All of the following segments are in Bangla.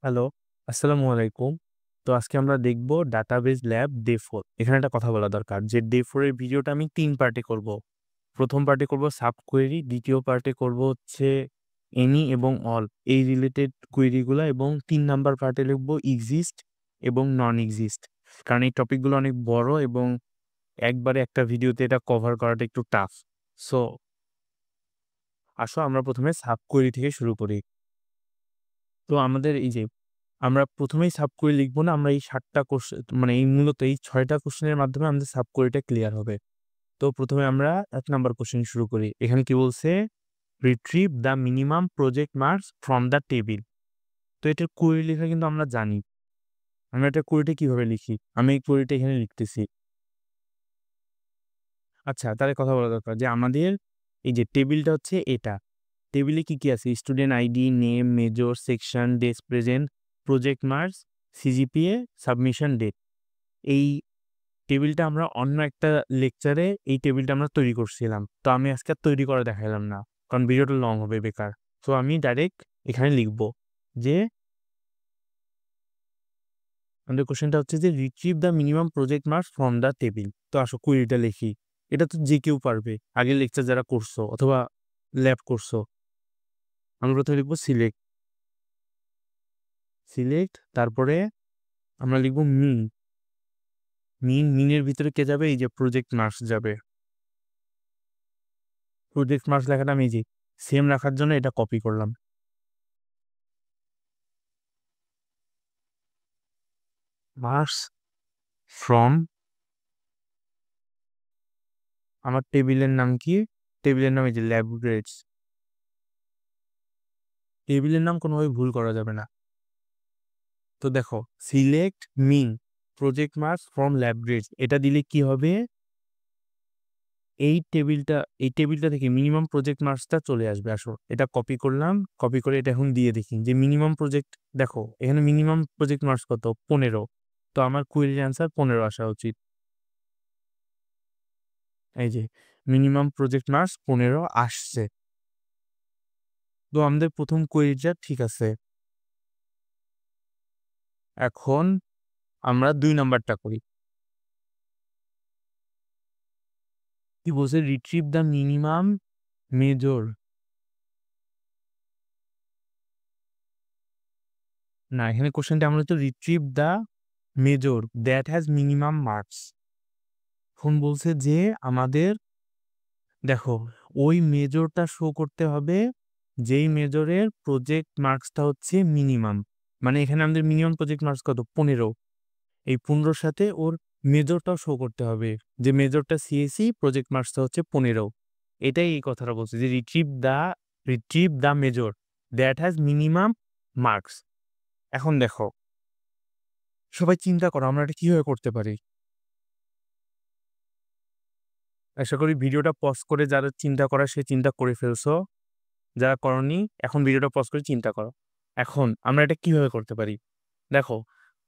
হ্যালো, আসসালামু আলাইকুম। তো আজকে আমরা দেখব ডাটাবেজ ল্যাব ডে 4। এখানে একটা কথা বলা দরকার যে ডে 4 এর ভিডিওটা আমি ৩ পার্টে করব। ১ম পার্টে করব সাবকোয়েরি, দ্বিতীয় পার্টে করব হচ্ছে এনি এবং অল এই রিলেটেড কোয়েরি গুলা এবং ৩ নাম্বার পার্টে লিখব এক্সিস্ট এবং নন এক্সিস্ট। কারণ এই টপিকগুলো অনেক বড় এবং একবারে একটা ভিডিওতে এটা কভার করাটা একটু টাফ। সো আসো আমরা ১ম এ সাবকোয়েরি থেকে শুরু করি। তো আমাদের এই যে আমরা ১ম এই সাবকোয়েরি লিখব না, আমরা এই ৭ টা মানে এই মূলত এই ৬ টা কোয়েশ্চেনের মাধ্যমে আমাদের সাবকোয়েরিটা ক্লিয়ার হবে। তো ১ম এ আমরা ১ নাম্বার কোয়েশ্চেন শুরু করি। এখানে কি বলছে? Retrieve the minimum project marks from the table. তো এটার কোয়েরি লেখা কিন্তু আমরা জানি। আমরা এটা কোয়েরিটা কিভাবে লিখি? আমি এই কোয়েরিটা এখানে লিখতেছি। আচ্ছা, তাহলে কথা বলা দরকার যে আমাদের এই যে টেবিলটা হচ্ছে এটা। টেবিলে কি আছে? Student ID, name, major, section, desk present, project marks, CGPA, submission date. এই টেবিলটা আমরা অন্য একটা লেকচারে এই টেবিলটা আমরা তৈরি করছিলাম। তো আমি আজকে আর তৈরি করে দেখাইলাম না। কারণ ভিডিওটা লং হবে বেকার। সো আমি ডাইরেক্ট এখানে লিখব যে আমাদের কোয়েশ্চেনটা হচ্ছে যে retrieve the minimum project marks from the table. তো আসো কুইরিটা লিখি। এটা তো যে কেউ পারবে। আগের লেকচার যারা করছো অথবা ল্যাব করছো। আমি প্রথমে লিখব সিলেক্ট। সিলেক্ট তারপরে আমরা লিখব মিন। মিনের ভিতরে কে যাবে? এই যে প্রজেক্ট মার্কস যাবে। প্রজেক্ট মার্কস লেখাটা আমি এই যে সেম রাখার জন্য এটা কপি করলাম। মার্কস ফ্রম আমার টেবিলের নাম কি? টেবিলের নাম এই যে ল্যাব গ্রেডস। টেবিলের নাম কোনোভাবে ভুল করা যাবে না। তো দেখো select mean project marks from lab grades এটা দিলে কি হবে? এই টেবিলটা থেকে মিনিমাম প্রজেক্ট মার্কসটা চলে আসবে। আসো এটা কপি করলাম, কপি করে এটা এখন দিয়ে দেখি যে মিনিমাম প্রজেক্ট, দেখো এখানে মিনিমাম প্রজেক্ট মার্কস কত? 15। তো আমার কুয়েরির অ্যান্সার 15 আসা উচিত। এই যে মিনিমাম প্রজেক্ট মার্কস 15 আসছে। তো আমাদের প্রথম কোয়েরিটা ঠিক আছে। এখন আমরা ২ নাম্বারটা করি। কি বলছে? Retrieve the minimum major. না, এখানে কোশ্চেনটা আমরা হচ্ছে retrieve the major that has minimum marks. এখন বলছে যে আমাদের দেখো ওই মেজরটা শো করতে হবে যেই মেজরের প্রজেক্ট মার্কসটা হচ্ছে মিনিমাম। মানে এখানে আমাদের মিনিমাম প্রজেক্ট মার্কস কত? 15। এই 15-র সাথে ওর মেজরটাও শো করতে হবে যে মেজরটা সিএসি, প্রজেক্ট মার্কসটা হচ্ছে 15। এটাই এই কথাটা বলছে যে retrieve the major that has minimum marks. এখন দেখো সবাই চিন্তা করো আমরা এটা কিভাবে করতে পারি। আশা করি ভিডিওটা পজ করে যারা চিন্তা করা সে চিন্তা করে ফেলছো। যারা করনি এখন ভিডিওটা পজ করে চিন্তা করো। এখন আমরা এটা কিভাবে করতে পারি? দেখো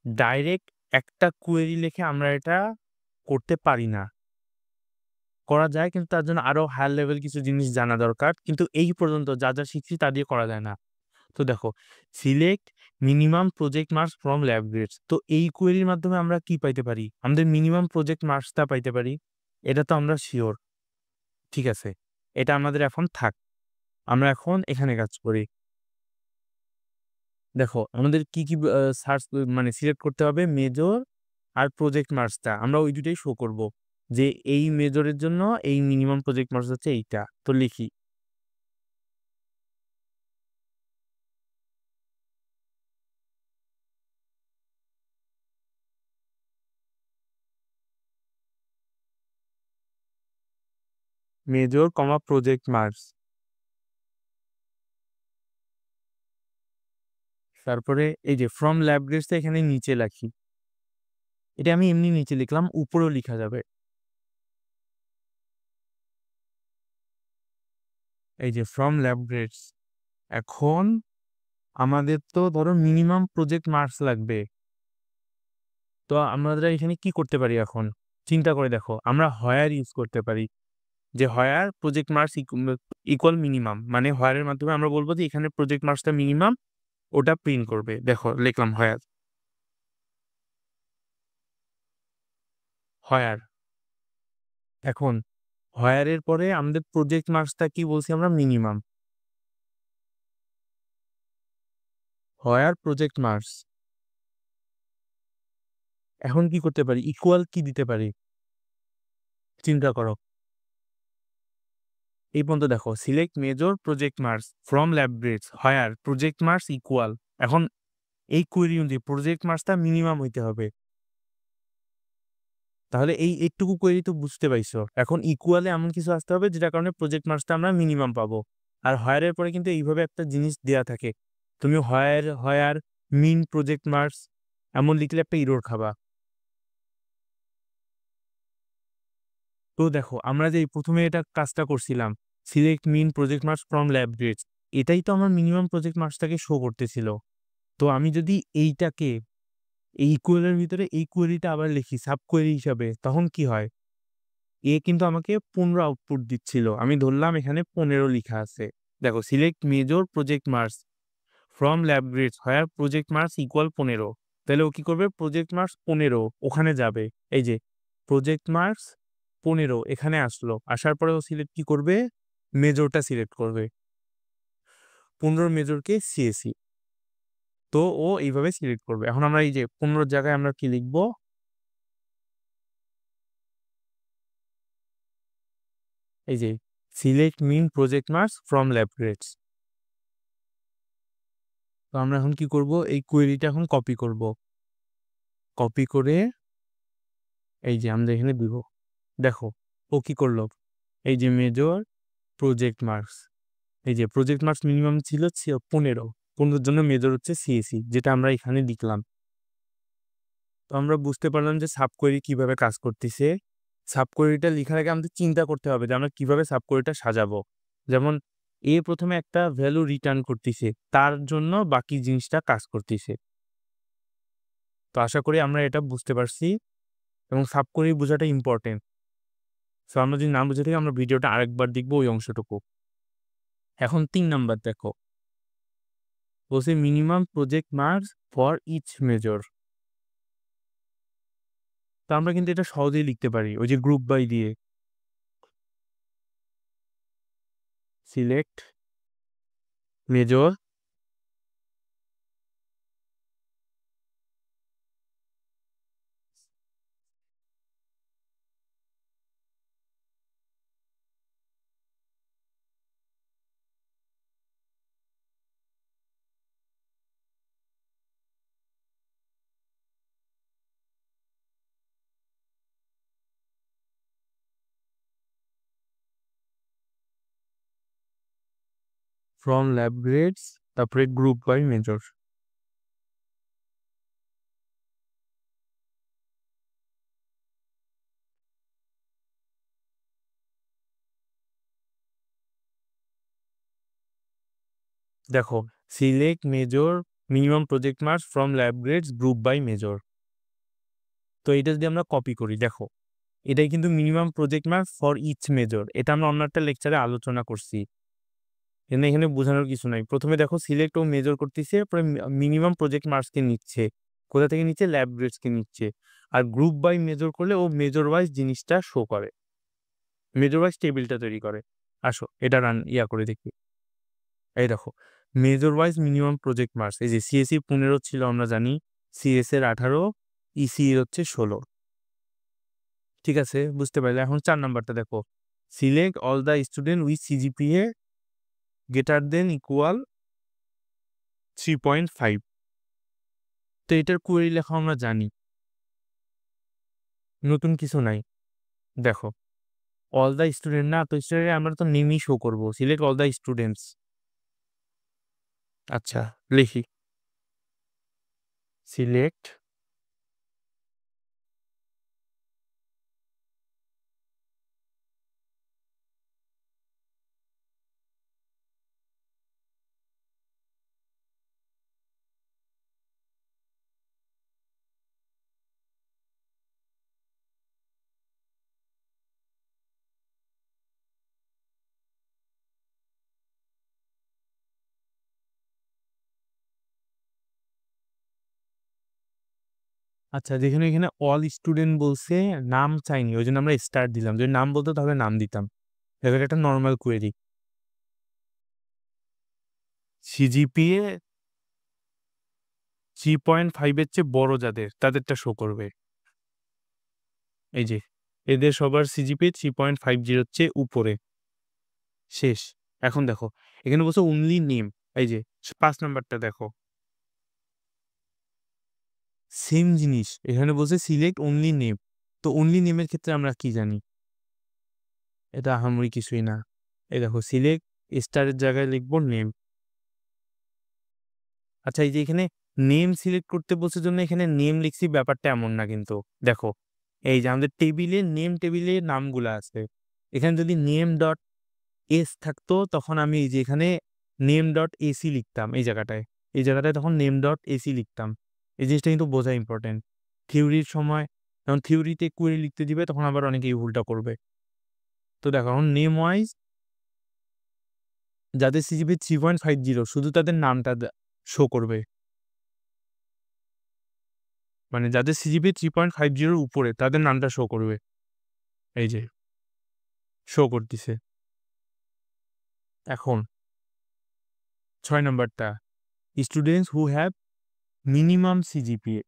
ডাইরেক্ট একটা কোয়েরি লিখে আমরা এটা করতে পারি না। করা যায় কিন্তু তার জন্য আরো হায়ার লেভেল কিছু জিনিস জানা দরকার। কিন্তু এই পর্যন্ত যা শিখছি তা দিয়ে করা যায় না। তো দেখো select minimum project marks from lab grades. তো এই কোয়েরির মাধ্যমে আমরা কি পাইতে পারি? আমাদের মিনিমাম প্রজেক্ট মার্কসটা পাইতে পারি। এটা তো আমরা শিওর। ঠিক আছে, এটা আমাদের এখন থাক। আমরা এখন এখানে কাজ করি। দেখো আমাদের কি সার্চ মানে সিলেক্ট করতে হবে? মেজর আর প্রজেক্ট মার্কসটা আমরা ওই দুটাই শো করব যে এই মেজরের জন্য এই মিনিমাম প্রজেক্ট মার্কস হচ্ছে এইটা। তো লিখি মেজর কমা প্রজেক্ট মার্কস। তারপরে এই যে ফ্রম ল্যাব গ্রেডসটা এখানে নিচে লিখি। এটা আমি এমনি নিচে লিখলাম, উপরেও লেখা যাবে। এই যে ফ্রম ল্যাব গ্রেডস। এখন আমাদের তো ধরো মিনিমাম প্রজেক্ট মার্কস লাগবে। তো আমরা এখানে কি করতে পারি? এখন চিন্তা করে দেখো, আমরা হয়ার ইউজ করতে পারি যে হয়ার প্রজেক্ট মার্কস ইকুয়াল মিনিমাম। মানে হয়ারের মাধ্যমে আমরা বলবো যে এখানে প্রজেক্ট মার্কসটা মিনিমাম ওটা প্রিন্ট করবে। দেখো লিখলাম হোয়ার। হোয়ার এখন হোয়ারের পরে আমাদের প্রজেক্ট মার্কসটা কি বলছি আমরা? মিনিমাম। হোয়ার প্রজেক্ট মার্কস। এখন কি করতে পারি? ইকুয়াল কি দিতে পারি? চিন্তা করো। এই পর্যন্ত দেখো, select major project marks from lab grades where project marks equal. এখন এই কোয়েরি অনুযায়ী প্রজেক্ট মার্কসটা মিনিমাম হইতে হবে। তাহলে এই একটুকু কোয়েরি তো বুঝতে পাইছো। এখন ইকুয়ালে এমন কিছু আসতে হবে যেটার কারণে প্রজেক্ট মার্কসটা আমরা মিনিমাম পাবো। আর হয়ারের পরে কিন্তু এইভাবে একটা জিনিস দেয়া থাকে, তুমি হয়ার মিন প্রজেক্ট মার্কস এমন লিখলে একটা ইরর খাবা। তো দেখো আমরা যে প্রথমে এটা কাজটা করছিলাম, select mean project marks from lab grades, এটাই তো আমার মিনিমাম প্রজেক্ট মার্কসটাকে শো করতেছিল। তো আমি যদি এইটাকে এই ইকুয়ালের ভিতরে এই কোয়েরিটা আবার লিখি সাব কোয়েরি হিসাবে, তখন কি হয়? এ কিন্তু আমাকে 15 আউটপুট দিচ্ছিল, আমি ধরলাম এখানে 15 লিখা আছে। দেখো select major project marks from lab grades where project marks equal 15, তাহলে ও কি করবে? প্রজেক্ট মার্কস 15 ওখানে যাবে। এই যে প্রজেক্ট মার্কস 15 এখানে আসলো, আসার পরে ও সিলেক্ট কি করবে? মেজরটা সিলেক্ট করবে, 15 মেজরকে সিএসি। তো ও এইভাবে সিলেক্ট করবে। এখন আমরা এই যে 15 জায়গায় আমরা কি লিখবো? এই যে select mean project marks from lab grades. তো আমরা এখন কি করব? এই কোয়েরিটা এখন কপি করব। কপি করে এই যে আমরা এখানে দিব। দেখো ও কি করলো? এই যে মেজর প্রজেক্ট মার্কস, এই যে প্রজেক্ট মার্কস মিনিমাম ছিল 15, 15 জন্য মেজর হচ্ছে সিএসি, যেটা আমরা এখানে লিখলাম। তো আমরা বুঝতে পারলাম যে সাব কোয়েরি কিভাবে কাজ করতেছে। সাব কোয়েরিটা লেখার আগে আমাদের চিন্তা করতে হবে যে আমরা কিভাবে সাব কোয়েরিটা সাজাবো। যেমন এ প্রথমে একটা ভ্যালু রিটার্ন করতেছে, তার জন্য বাকি জিনিসটা কাজ করতেছে। তো আশা করি আমরা এটা বুঝতে পারছি এবং সাব কোয়েরি বোঝাটা ইম্পর্টেন্ট। সো আমরা যদি না বুঝে থাকি আমরা ভিডিওটা আরেকবার দেখবো ওই অংশটুকু। এখন 3 নাম্বার দেখো, বলছে minimum project marks for each major. তো আমরা কিন্তু এটা সহজেই লিখতে পারি ওই যে গ্রুপ বাই দিয়ে। Select major from lab grades, তারপরে গ্রুপ বাই মেজর। দেখো select major minimum project marks from lab grades group by major. তো এটা যদি আমরা কপি করি, দেখো এটাই কিন্তু minimum project marks for each major, এটা আমরা অন্য একটা লেকচারে আলোচনা করছি। এখানে এখানে বোঝানোর কিছু নাই। প্রথমে দেখো সিলেক্ট ও মেজর করতেছে, পরে মিনিমাম প্রজেক্ট মার্কসকে নিচ্ছে। কোথা থেকে নিচ্ছে? ল্যাব গ্রেডসকে নিচ্ছে। আর গ্রুপ বাই মেজর করলে ও মেজর ওয়াইজ জিনিসটা শো করে, মেজর ওয়াইজ টেবিলটা তৈরি করে। আসো এটা রান করে দেখি। এই দেখো major wise minimum project marks, এই যে সিএসসি 15 ছিল আমরা জানি, সিএস এর 18, ইসি এর হচ্ছে 16। ঠিক আছে, বুঝতে পারলে? এখন 4 নাম্বারটা দেখো, select all the student with CGPA greater than equal 3.5। তো এটার কোয়েরি লেখা আমরা জানি, নতুন কিছু নাই। দেখো অল দ্য স্টুডেন্ট না, তো স্টুডেন্ট আমরা তো নেমই শো করবো, সিলেক্ট অল দ্য স্টুডেন্টস। আচ্ছা লিখি, সিলেক্ট আচ্ছা, যেখানে এখানে অল স্টুডেন্ট বলছে, নাম চাইনি, ওই জন্য আমরা স্টার দিলাম। যদি নাম বলতো তাহলে নাম দিতাম। এবার একটা নর্মাল কোয়েরি, সিজিপিএ 3.5 এর চেয়ে বড় যাদের, তাদেরটা শো করবে। এই যে এদের সবার সিজিপিএ 3.50 চেয়ে উপরে। শেষ। এখন দেখো এখানে বলছে অনলি নেম। এই যে 5 নাম্বারটা দেখো, সেম জিনিস এখানে বলছে সিলেক্ট অনলি নেম। তো অনলি নেমের ক্ষেত্রে আমরা কি জানি? এটা আহামরি কিছুই না। এই দেখো সিলেক্ট, স্টারের জায়গায় লিখবো নেম। আচ্ছা, এই যে এখানে নেম সিলেক্ট করতে বলছে জন্য এখানে নেম লিখছি, ব্যাপারটা এমন না কিন্তু। দেখো এই যে আমাদের টেবিলে নেম, টেবিলে নামগুলো আছে। এখানে যদি নেম ডট এস থাকতো তখন আমি এই যে এখানে নেম ডট এসি লিখতাম। এই জায়গাটায় তখন নেম ডট এসি লিখতাম। এই জিনিসটা কিন্তু বোঝা ইম্পর্টেন্ট। থিওরির সময় যখন থিওরিতে কোয়েরি লিখতে দিবে তখন আবার অনেকেই ভুলটা করবে। তো দেখো এখন নেম ওয়াইজ যাদের সিজিপি 3.50 শুধু তাদের নামটা শো করবে। মানে যাদের সিজিপি 3.50 উপরে তাদের নামটা শো করবে। এই যে শো করতেছে। এখন 6 নম্বরটা, students who have minimum CGPA.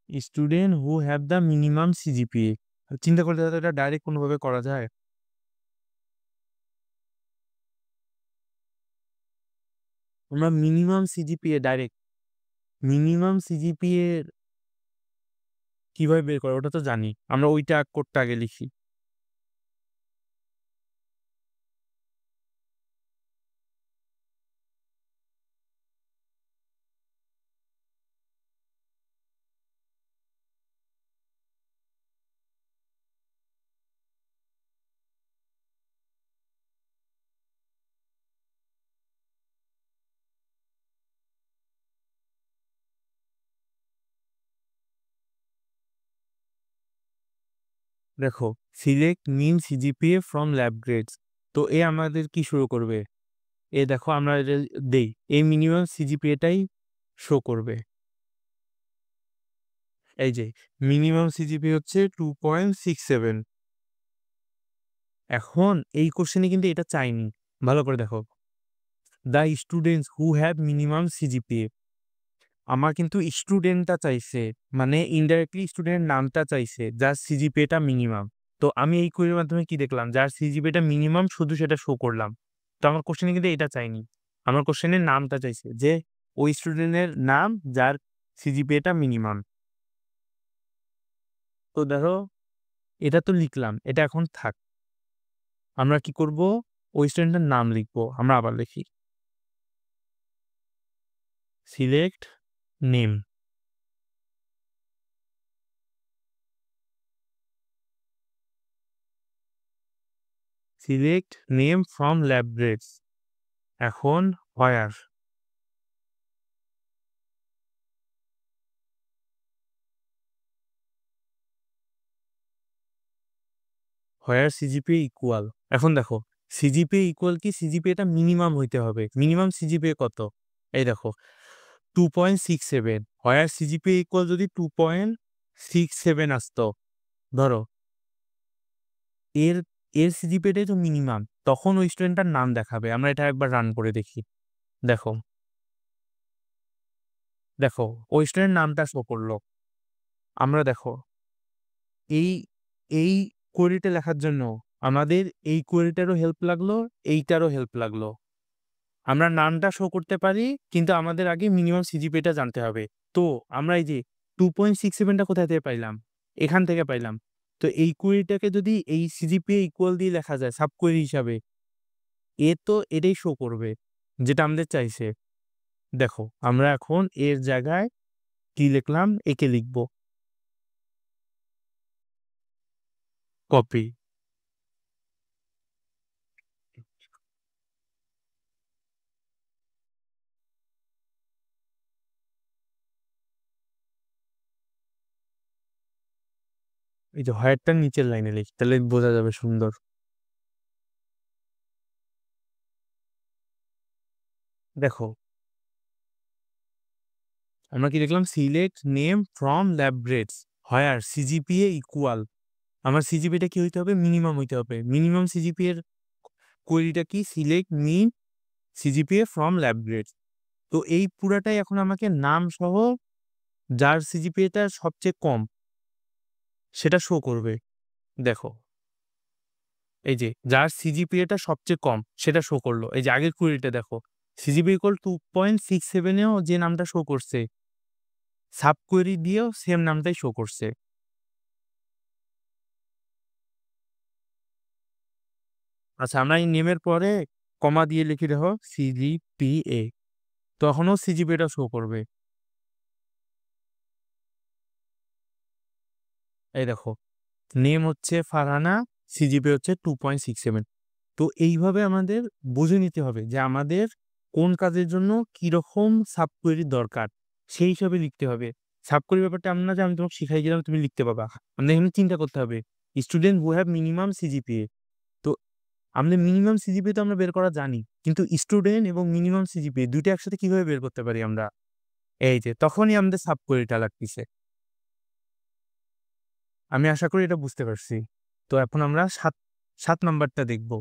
Student who have the minimum CGPA. চিন্তা করতে গেলে এটা ডাইরেক্ট কোনোভাবে করা যায়? আমরা minimum CGPA direct minimum CGPA কিভাবে বের করে ওটা তো জানি আমরা, ওইটা কোডটা আগে লিখি। দেখো select min CGPA from lab grades. তো এ আমাদের কি শুরু করবে? এ দেখো আমরা এটা দেই, এই মিনিমাম সিজিপিএটাই শো করবে। এই যে মিনিমাম সিজিপি হচ্ছে 2.67। এখন এই কোশ্চেনে কিন্তু এটা চাইনি। ভালো করে দেখো, the students who have minimum CGPA. আমার কিন্তু স্টুডেন্টটা চাইছে, মানে ইনডাইরেক্টলি স্টুডেন্টের নামটা চাইছে যার সিজিপিএটা মিনিমাম। তো আমি এই কোয়েরির মাধ্যমে কি দেখলাম, যার সিজিপিএটা মিনিমাম শুধু সেটা শো করলাম। তো আমার কোশ্চেনে কিন্তু এটা চাইনি, আমার কোশ্চেনের নামটা চাইছে, যে ওই স্টুডেন্টের নাম যার সিজিপিএটা মিনিমাম। তো দেখো এটা তো লিখলাম, এটা এখন থাক। আমরা কি করব, ওই স্টুডেন্টের নাম লিখবো। আমরা আবার লিখি select name, select name from lab grades. এখন হোয়ার, হোয়ার সিজিপিএ ইকুয়াল। এখন দেখো সিজিপিএ ইকুয়াল কি, সিজিপিএটা মিনিমাম হইতে হবে। মিনিমাম সিজিপিএ কত? এই দেখো 2.67। হোয়ার সিজিপিএ ইকুয়াল যদি 2.67 আসতো, ধরো এর এর সিজিপিএটাই তো মিনিমাম, তখন ওই স্টুডেন্টটার নাম দেখাবে। আমরা এটা একবার রান করে দেখি। দেখো দেখো ওই স্টুডেন্টের নামটা শো করলো। আমরা দেখো এই এই কোয়েরিটা লেখার জন্য আমাদের এই কোয়েরিটারও হেল্প লাগলো, এইটারও হেল্প লাগলো। আমরা নামটা শো করতে পারি, কিন্তু আমাদের আগে মিনিমাম সিজিপিএটা জানতে হবে। তো আমরা এই যে 2.67টা কোথায় থেকে পাইলাম? এখান থেকে পাইলাম। তো এই কোয়েরিটাকে যদি এই সিজিপিএ ইকুয়াল দিয়ে লেখা যায় সাব কোয়েরি হিসাবে, এ তো এটাই শো করবে যেটা আমাদের চাইছে। দেখো আমরা এখন এর জায়গায় কি লিখলাম, একে লিখবো কপি। এই যে হোয়াইটটা নিচের লাইনে লিখি, তাহলে বোঝা যাবে সুন্দর। দেখো আমরা কি দেখলাম? Select name from lab grades where CGPA equal. আমার সিজিপিএটা কি হইতে হবে? মিনিমাম হইতে হবে। মিনিমাম সিজিপিএ এর কোয়েরিটা কি? Select min CGPA from lab grades. তো এই পুরাটাই এখন আমাকে নাম সহ যার সিজিপিএটা সবচেয়ে কম সেটা শো করবে। দেখো, এই যে যার সিজিপিএটা সবচেয়ে কম সেটা শো করলো। এই যে আগের কোয়েরিটা দেখো, সিজিপিএ ইকুয়াল 2.67 এও যে নামটা শো করছে, সাব কোয়েরি দিয়েও সেম নামটাই শো করছে। আচ্ছা, আমরা এই নেমের পরে কমা দিয়ে লিখি দেখো সিজিপিএ, তখনও সিজিপিএটা শো করবে। এই দেখো, নেম হচ্ছে ফারহানা, সিজিপিএ হচ্ছে 2.67। তো এইভাবে আমাদের বুঝে নিতে হবে যে আমাদের কোন কাজের জন্য কিরকম সাব কোয়েরি দরকার, সেই হিসাবে লিখতে হবে। সাব কোয়েরি ব্যাপারটা এমন না যে আমি তোমাকে শিখাই দিলাম তুমি লিখতে পাবা। আমাদের এখানে চিন্তা করতে হবে student who have minimum CGPA. তো আমাদের মিনিমাম সিজিপিএ তো আমরা বের করা জানি, কিন্তু স্টুডেন্ট এবং মিনিমাম সিজিপিএ দুইটা একসাথে কিভাবে বের করতে পারি আমরা? এই যে তখনই আমাদের সাব কোয়েরিটা লাগতেছে। আমি আশা করি এটা বুঝতে পারছি। তো এখন আমরা সাত সাত নাম্বারটা দেখব।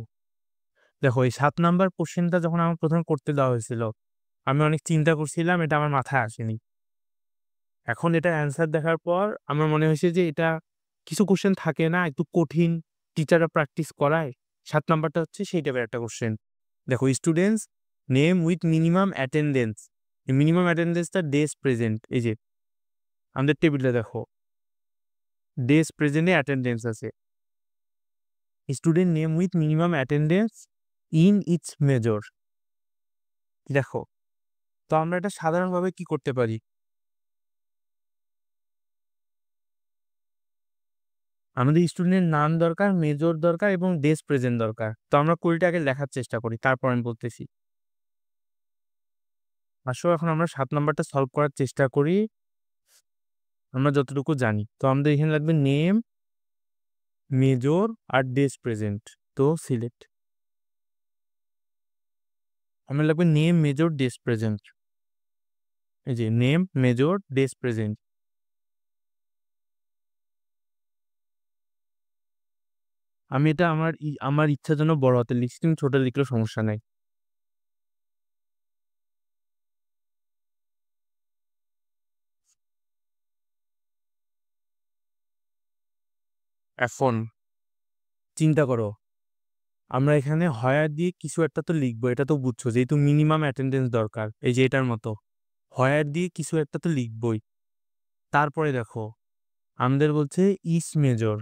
দেখো, এই ৭ নাম্বার কোশ্চেনটা যখন আমার প্রথমে করতে দেওয়া হয়েছিল, আমি অনেক চিন্তা করছিলাম, এটা আমার মাথায় আসেনি। এখন এটা অ্যান্সার দেখার পর আমার মনে হয়েছে যে এটা কিছু কোশ্চেন থাকে না একটু কঠিন, টিচাররা প্র্যাকটিস করায়। ৭ নাম্বারটা হচ্ছে সেই টাইপের একটা কোশ্চেন। দেখো, students name with minimum attendance. এই মিনিমাম অ্যাটেন্ডেন্সটা ডেজ প্রেজেন্ট। এই যে আমাদের টেবিলটা দেখো, ডেজ প্রেজেন্টে অ্যাটেন্ডেন্স আছে। Student name with minimum attendance in it's major. দেখো, তো আমরা এটা সাধারণভাবে কি করতে পারি? আমাদের স্টুডেন্টের নাম দরকার, মেজর দরকার এবং ডেজ প্রেজেন্ট দরকার। তো আমরা কোয়েরিটা আগে লেখার চেষ্টা করি, তারপর আমি বলতেছি। আসো, এখন আমরা ৭ নাম্বারটা সলভ করার চেষ্টা করি আমরা যতটুকু জানি। তো আমাদের এখানে লাগবে নেম, মেজর আর ডেজ প্রেজেন্ট। তো সিলেক্ট, আমার লাগবে নেম, মেজর, ডেজ প্রেজেন্ট। এই যে নেম, মেজর, ডেজ প্রেজেন্ট। আমি এটা আমার ইচ্ছার জন্য বড় হাতে লিখছি, তুমি ছোট লিখলেও সমস্যা নাই। এখন চিন্তা করো, আমরা এখানে হয়ার দিয়ে কিছু একটা তো লিখবো, এটা তো বুঝছো, যেহেতু মিনিমাম অ্যাটেন্ডেন্স দরকার, এই যে এটার মতো হয়ার দিয়ে কিছু একটা তো লিখবই। তারপরে দেখো, আমাদের বলছে ইস মেজর,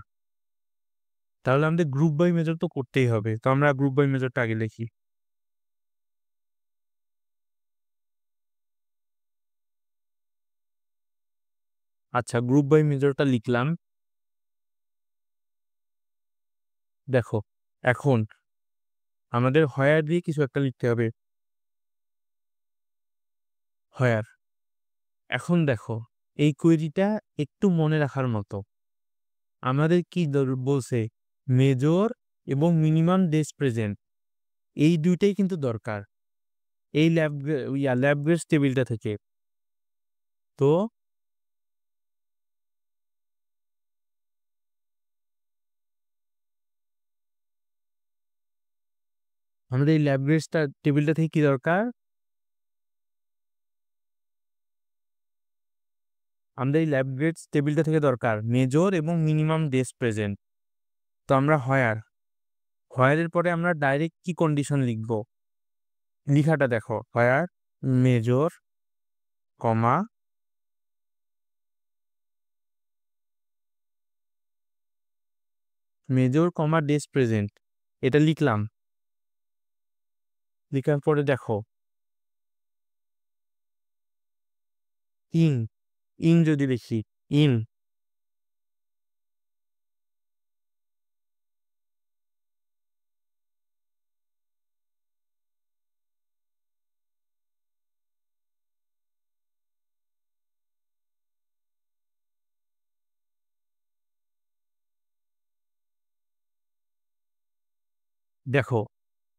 তাহলে আমাদের গ্রুপ বাই মেজর তো করতেই হবে। তো আমরা গ্রুপ বাই মেজরটা আগে লিখি। আচ্ছা, গ্রুপ বাই মেজরটা লিখলাম। দেখো, এখন আমাদের হয়ার দিয়ে কিছু একটা লিখতে হবে, হয়ার। এখন দেখো, এই কোয়েরিটা একটু মনে রাখার মতো। আমাদের কি বলছে? মেজর এবং মিনিমাম ডেজ প্রেজেন্ট, এই দুইটাই কিন্তু দরকার এই ল্যাব গ্রেডস টেবিলটা থেকে। তো আমাদের এই ল্যাব গ্রেডসটা টেবিলটা থেকে কি দরকার? আমাদের এই ল্যাব গ্রেডস টেবিলটা থেকে দরকার মেজর এবং মিনিমাম ডেজ প্রেজেন্ট। তো আমরা হয়ারের পরে আমরা ডাইরেক্ট কি কন্ডিশন লিখবো? লিখাটা দেখো, হয়ার মেজর কমা মেজর কমা ডেজ প্রেজেন্ট, এটা লিখলাম। লিখার পরে দেখো, ইন ইন যদি লিখি, ইন দেখো,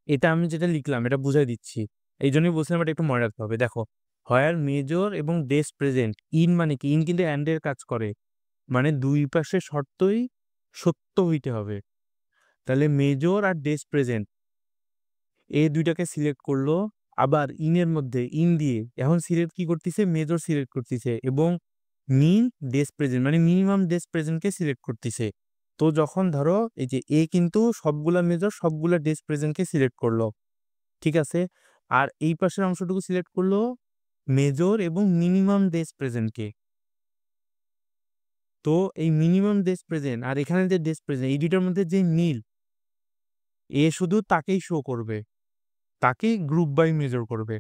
এটা আমি যেটা লিখলাম এটা বুঝাই দিচ্ছি, এই জন্যই বলছিলাম এটা একটু মনে রাখতে হবে। দেখো, হোয়ার মেজর এবং ডেস প্রেজেন্ট। ইন মানে কি? ইন কিন্তু অ্যান্ড এর কাজ করে, মানে দুই পাশে শর্তই সত্য হইতে হবে। তাহলে মেজর আর ডেস প্রেজেন্ট এই দুইটাকে সিলেক্ট করলো। আবার ইনের মধ্যে ইন দিয়ে এখন সিলেক্ট কি করতেছে? মেজর সিলেক্ট করতেছে এবং মিন ডেস প্রেজেন্ট মানে মিনিমাম ডেস প্রেজেন্টকে সিলেক্ট করতেছে। তো যখন ধরো এই যে এ কিন্তু সবগুলা মেজর সবগুলা ডেস প্রেজেন্টকে সিলেক্ট করলো, ঠিক আছে, আর এই পাশের অংশটুকু সিলেক্ট করলো মেজর এবং মিনিমাম ডেস প্রেজেন্টকে। তো এই মিনিমাম ডেস প্রেজেন্ট আর এখানে যে ডেস প্রেজেন্ট এই দুইটার মধ্যে যে মিল, এ শুধু তাকেই শো করবে, তাকেই গ্রুপ বাই মেজর করবে।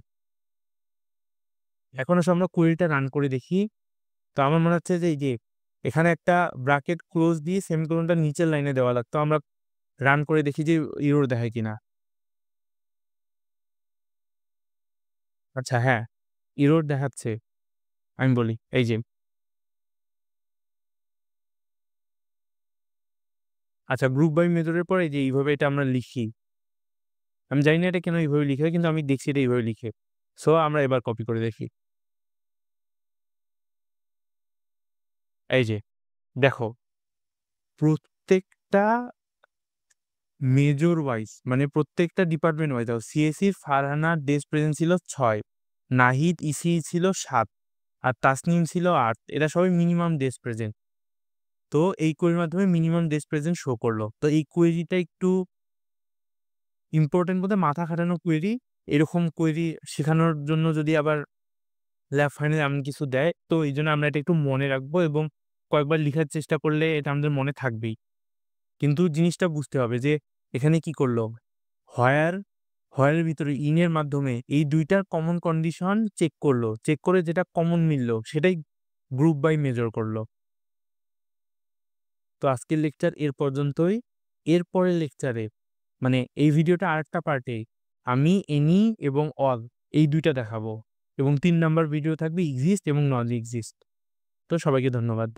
এখন আসলে আমরা কোয়েরিটা রান করে দেখি। তো আমার মনে হচ্ছে যে এই যে এখানে একটা ব্র্যাকেট ক্লোজ দিয়ে সেমিকোলনটা নিচের লাইনে দেওয়া লাগতো। আমরা রান করে দেখি যে এরর দেখায় কিনা। আচ্ছা হ্যাঁ, এরর দেখাচ্ছে। আমি বলি এই যে, আচ্ছা গ্রুপ বাই মেজরের পর এই যে এইভাবে এটা আমরা লিখি। আমি জানি না এটা কেন এইভাবে লিখে হয়, কিন্তু আমি দেখছি এটা এইভাবে লিখে। সো আমরা এবার কপি করে দেখি। এই যে দেখো, প্রত্যেকটা মেজর ওয়াইজ মানে প্রত্যেকটা ডিপার্টমেন্ট ওয়াইজ সিএসির ফারহানার ডেস্ক প্রেজেন্ট ছিল 6, নাহিদ ইসি ছিল 7, আর তাসনিম ছিল 8। এরা সবাই মিনিমাম ডেস্ক প্রেজেন্ট। তো এই কোয়েরির মাধ্যমে মিনিমাম ডেস্ক প্রেজেন্ট শো করলো। তো এই কোয়েরিটা একটু ইম্পর্টেন্ট বলতে মাথা খাটানো কোয়েরি। এরকম কোয়েরি শেখানোর জন্য যদি আবার ল্যাব ফাইনালে এমন কিছু দেয়, তো এই জন্য আমরা এটা একটু মনে রাখবো এবং কয়েকবার লিখার চেষ্টা করলে এটা আমাদের মনে থাকবেই। কিন্তু জিনিসটা বুঝতে হবে যে এখানে কি করলো, হোয়ার হোয়ারের ভিতরে ইনের মাধ্যমে এই দুইটার কমন কন্ডিশন চেক করলো, চেক করে যেটা কমন মিললো সেটাই গ্রুপ বাই মেজর করলো। তো আজকের লেকচার এর পর্যন্তই। এর পরের লেকচারে মানে এই ভিডিওটা আরেকটা পার্টে আমি এনি এবং অল এই দুইটা দেখাবো এবং 3 নাম্বার ভিডিও থাকবে এক্সিস্ট এবং নন এক্সিস্ট। তো সবাইকে ধন্যবাদ।